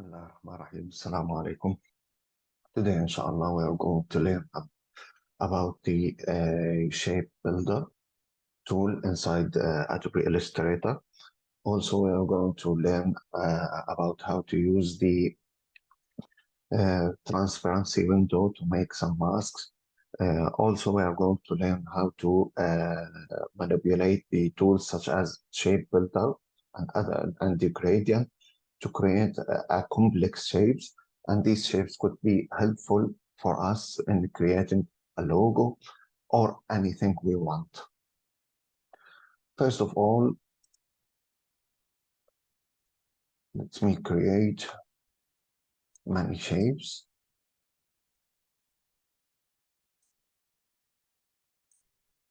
Bismillahirrahmanirrahim. Assalamu alaikum. Today, inshallah, we are going to learn about the shape builder tool inside Adobe Illustrator. Also, we are going to learn about how to use the transparency window to make some masks. Also, we are going to learn how to manipulate the tools such as shape builder and the gradient to create a complex shapes. And these shapes could be helpful for us in creating a logo or anything we want. First of all, let me create many shapes.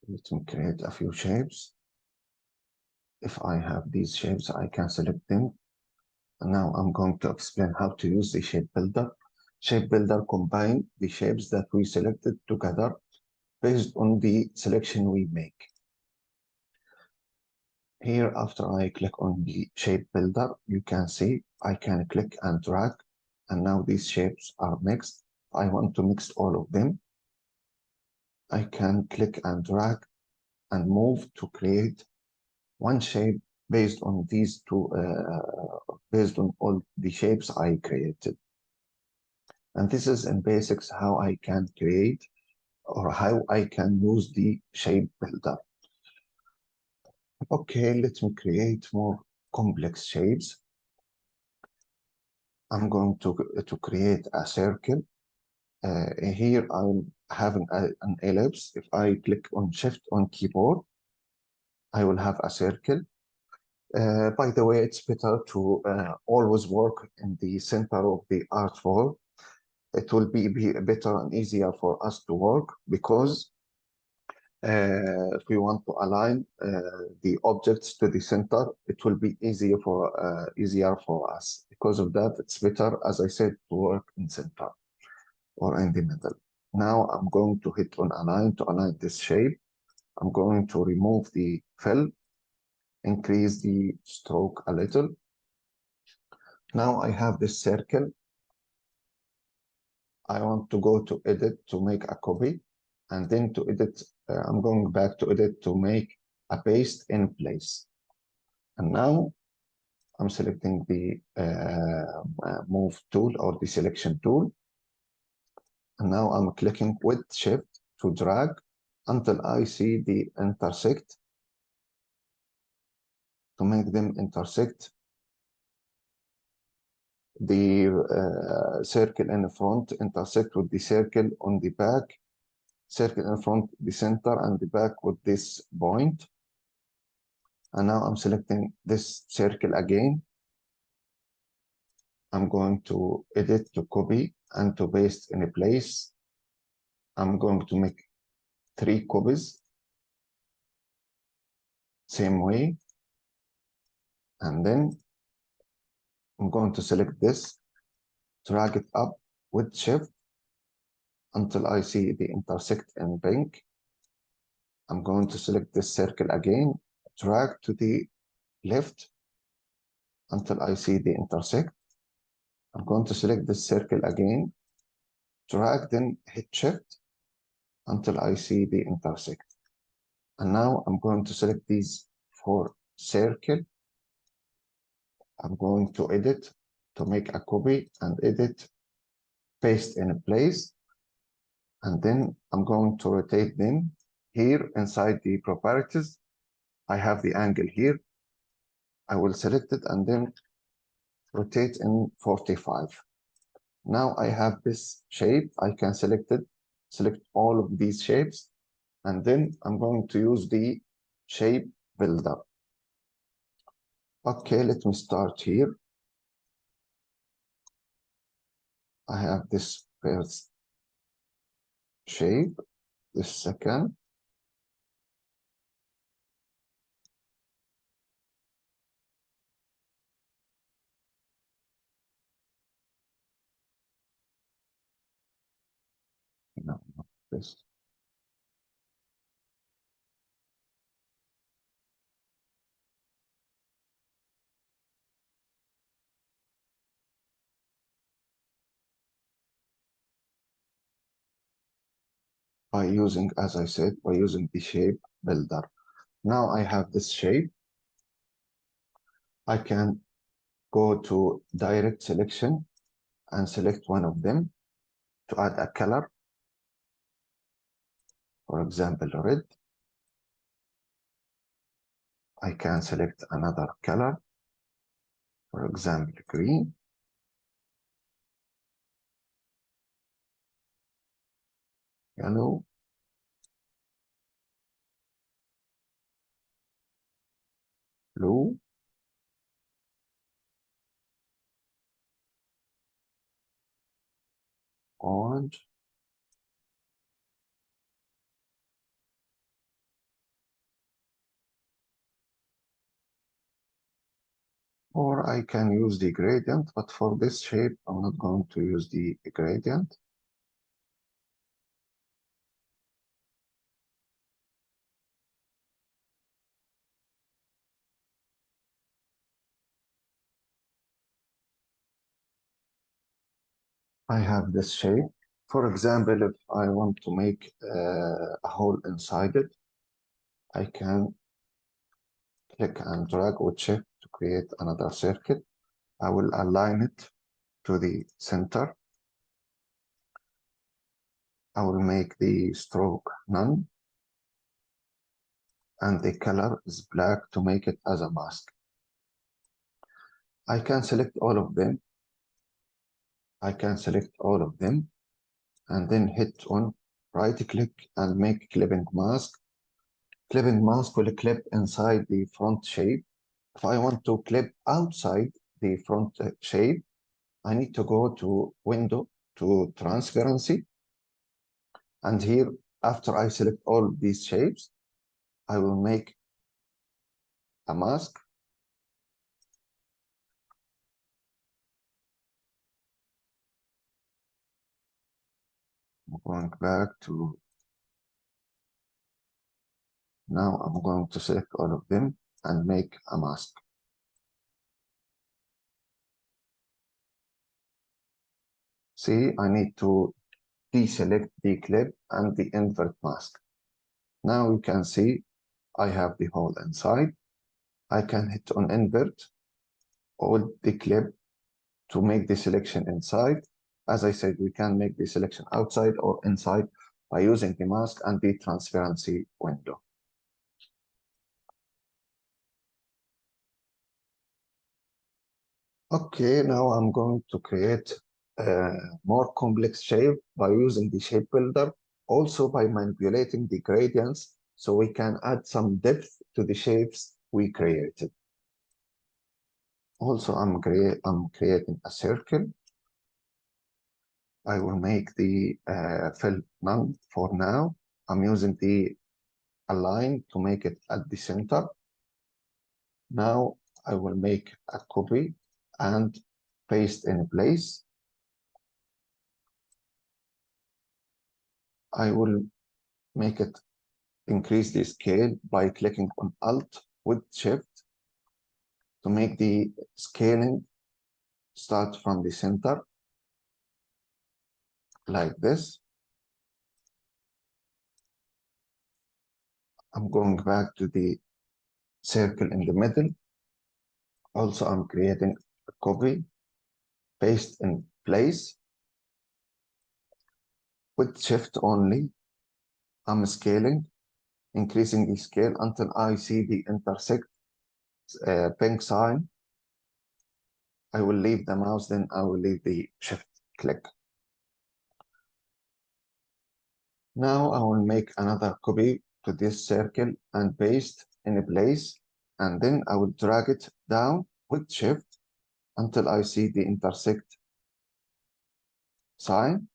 Let me create a few shapes. If I have these shapes, I can select them. And now I'm going to explain how to use the shape builder. Shape builder combine the shapes that we selected together based on the selection we make. Here, after I click on the shape builder, you can see I can click and drag, and now these shapes are mixed. I want to mix all of them. I can click and drag and move to create one shape based on these two, based on all the shapes I created. And this is in basics how I can create or how I can use the shape builder. Okay, let me create more complex shapes. I'm going to create a circle. Here I'm having an ellipse. If I click on Shift on keyboard, I will have a circle. By the way, it's better to always work in the center of the artwork. It will be better and easier for us to work because if we want to align the objects to the center, it will be easier for us. Because of that, it's better, as I said, to work in center or in the middle. Now I'm going to hit on align to align this shape. I'm going to remove the fill, increase the stroke a little. Now I have this circle. I want to go to edit to make a copy, and then to edit, I'm going back to edit to make a paste in place. And now I'm selecting the move tool or the selection tool. And now I'm clicking with shift to drag until I see the intersect. To make them intersect, the circle in the front intersect with the circle on the back, circle in front, the center, and the back with this point. And now I'm selecting this circle again. I'm going to edit to copy and to paste in a place. I'm going to make 3 copies, same way. And then I'm going to select this, drag it up with shift until I see the intersect in pink. I'm going to select this circle again, drag to the left until I see the intersect. I'm going to select this circle again, drag, then hit shift until I see the intersect. And now I'm going to select these 4 circles. I'm going to edit to make a copy and edit, paste in place. And then I'm going to rotate them. Here inside the properties, I have the angle here. I will select it and then rotate in 45. Now I have this shape. I can select it, select all of these shapes, and then I'm going to use the shape builder. Okay, let me start here. I have this first shape, this second, no, not this. by using, as I said, by using the shape builder. Now I have this shape. I can go to direct selection and select one of them to add a color, for example, red. I can select another color, for example, green. Yellow, blue, orange, or I can use the gradient, but for this shape, I'm not going to use the gradient. I have this shape. For example, if I want to make a hole inside it, I can click and drag with shift to create another circle. I will align it to the center. I will make the stroke none, and the color is black to make it as a mask. I can select all of them. I can select all of them and then hit on right click and make clipping mask. Clipping mask will clip inside the front shape. If I want to clip outside the front shape, I need to go to window to transparency. And here, after I select all these shapes, I will make a mask. I'm going back to, now I'm going to select all of them and make a mask. See, I need to deselect the clip and the invert mask. Now you can see I have the hole inside. I can hit on invert, hold the clip to make the selection inside. As I said, we can make the selection outside or inside by using the mask and the transparency window. Okay, now I'm going to create a more complex shape by using the shape builder, also by manipulating the gradients so we can add some depth to the shapes we created. Also, I'm creating a circle. I will make the fill none for now. I'm using the align to make it at the center. Now I will make a copy and paste in place. I will make it increase the scale by clicking on Alt with Shift to make the scaling start from the center like this. I'm going back to the circle in the middle. Also, I'm creating a copy, paste in place. With Shift only, I'm scaling, increasing the scale until I see the intersect pink sign. I will leave the mouse, then I will leave the Shift click. Now I will make another copy to this circle and paste in place, and then I will drag it down with Shift until I see the intersect sign.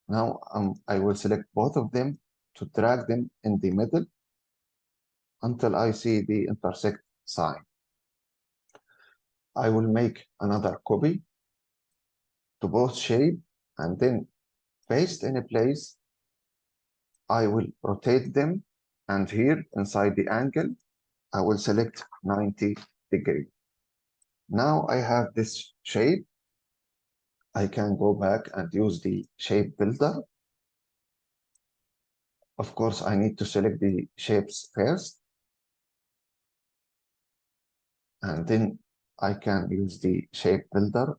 Now I will select both of them to drag them in the middle until I see the intersect sign. I will make another copy to both shape and then paste in place. I will rotate them, and here inside the angle, I will select 90 degrees. Now I have this shape. I can go back and use the shape builder Of course, I need to select the shapes first, and then I can use the shape builder,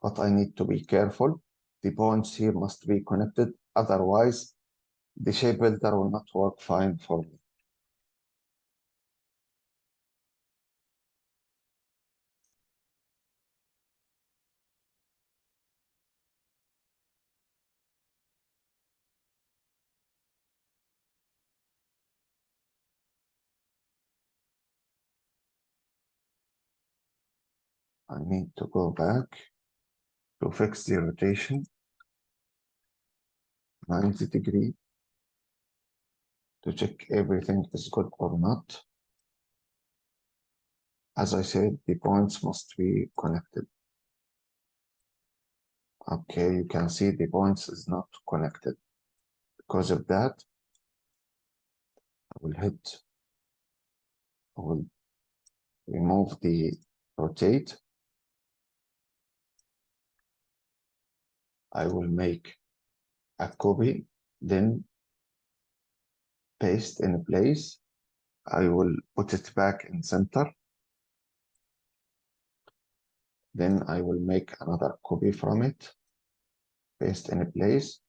but I need to be careful. The points here must be connected, otherwise the shape builder will not work fine for me. I need to go back to fix the rotation 90 degree to check everything is good or not. As I said, the points must be connected. Okay, you can see the points is not connected. Because of that, I will remove the rotate. I will make a copy, then paste in place. I will put it back in center. Then I will make another copy from it, paste in place.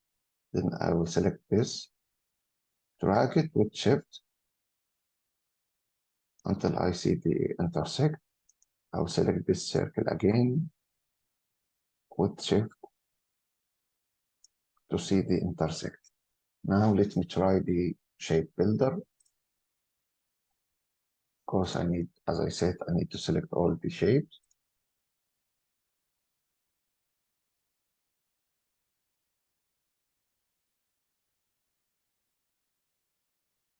Then I will select this, drag it with shift until I see the intersect. I will select this circle again with shift to see the intersect. Now let me try the shape builder. Of course, as I said, I need to select all the shapes.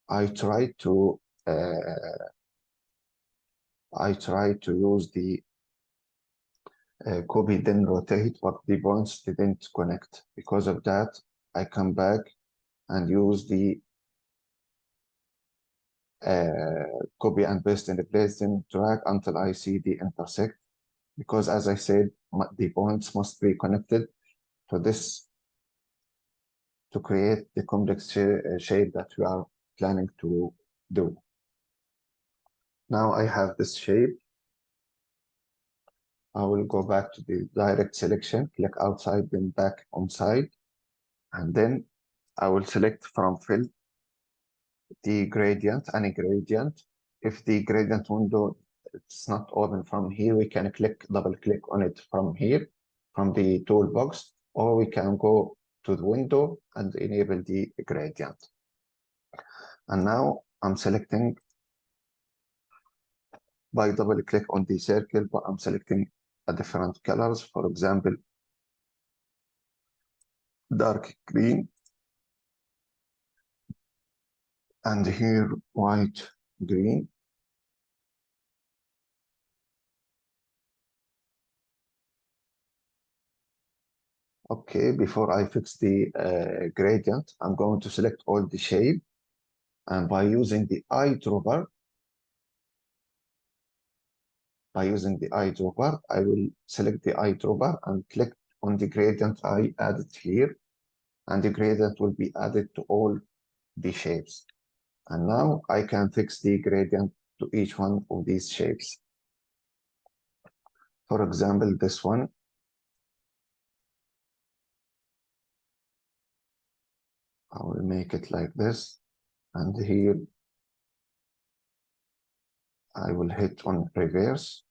I try to use the copy then rotate, but the points didn't connect. Because of that, I come back and use the copy and paste in the place, then drag until I see the intersect. Because as I said, the points must be connected to this to create the complex shape that we are planning to do. Now I have this shape. I will go back to the direct selection, click outside, then back on side, and then I will select from fill the gradient, any gradient. If the gradient window it's not open from here, we can double click on it from here, from the toolbox, or we can go to the window and enable the gradient. And now I'm selecting by double click on the circle, but I'm selecting a different colors. For example, dark green, and here white green. Okay, before I fix the gradient, I'm going to select all the shape, and by using the eyedropper, I will select the eyedropper and click on the gradient I added here, and the gradient will be added to all the shapes. And now I can fix the gradient to each one of these shapes. For example, this one, I will make it like this, and here I will hit on reverse.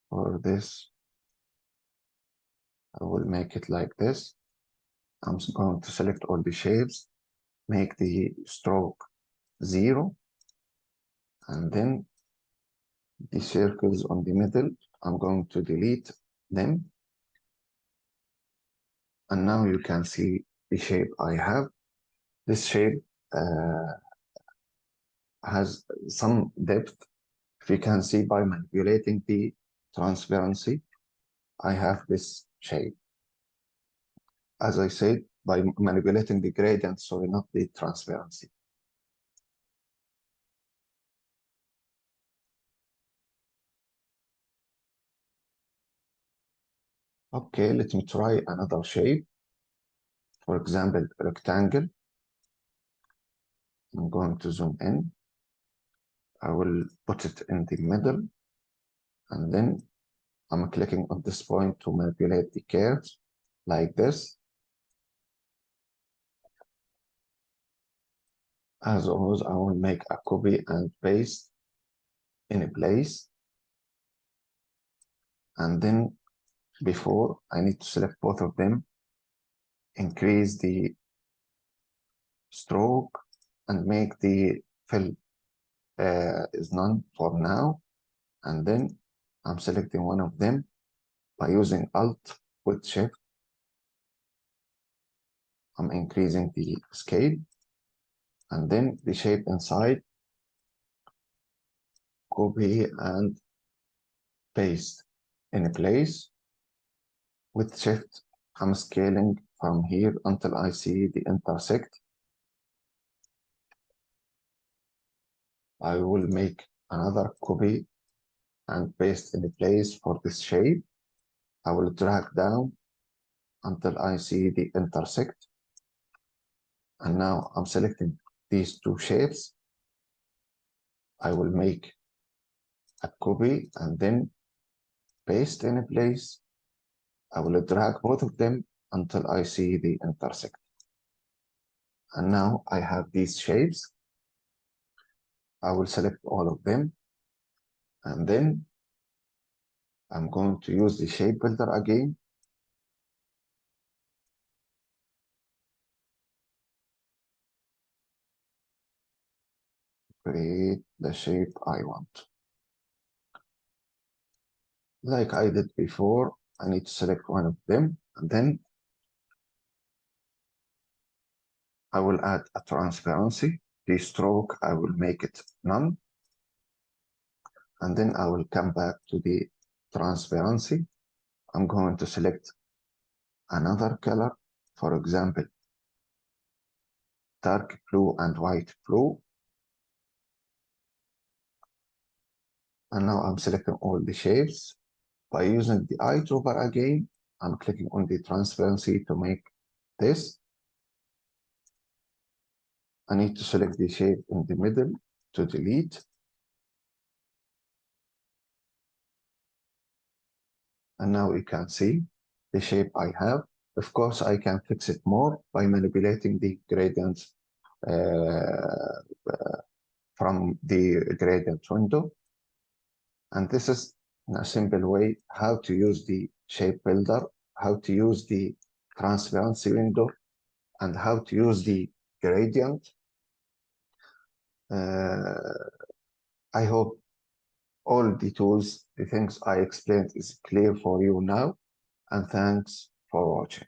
For this, I will make it like this. I'm going to select all the shapes, make the stroke 0, and then the circles on the middle, I'm going to delete them. And now you can see the shape I have. This shape has some depth. If you can see by manipulating the transparency, I have this shape. As I said, by manipulating the gradient, sorry, not the transparency. Okay, let me try another shape. For example, rectangle. I'm going to zoom in. I will put it in the middle, and then I'm clicking on this point to manipulate the curves like this. As always, I will make a copy and paste in a place. And then before, I need to select both of them, increase the stroke, and make the fill is none for now. And then I'm selecting one of them by using Alt with Shift. I'm increasing the scale, and then the shape inside, copy and paste in place. With Shift, I'm scaling from here until I see the intersect. I will make another copy and paste in place for this shape. I will drag down until I see the intersect. And now I'm selecting these two shapes. I will make a copy and then paste in place. I will drag both of them until I see the intersect. And now I have these shapes. I will select all of them. And then I'm going to use the shape builder again. Create the shape I want. Like I did before, I need to select one of them, and then I will add a transparency. The stroke, I will make it none. And then I will come back to the transparency. I'm going to select another color, for example, dark blue and white blue. And now I'm selecting all the shapes. By using the eye dropper again, I'm clicking on the transparency to make this. I need to select the shape in the middle to delete. And now you can see the shape I have. Of course, I can fix it more by manipulating the gradients from the gradient window. And this is a simple way how to use the shape builder, how to use the transparency window, and how to use the gradient. I hope all the tools, the things I explained is clear for you now, and thanks for watching.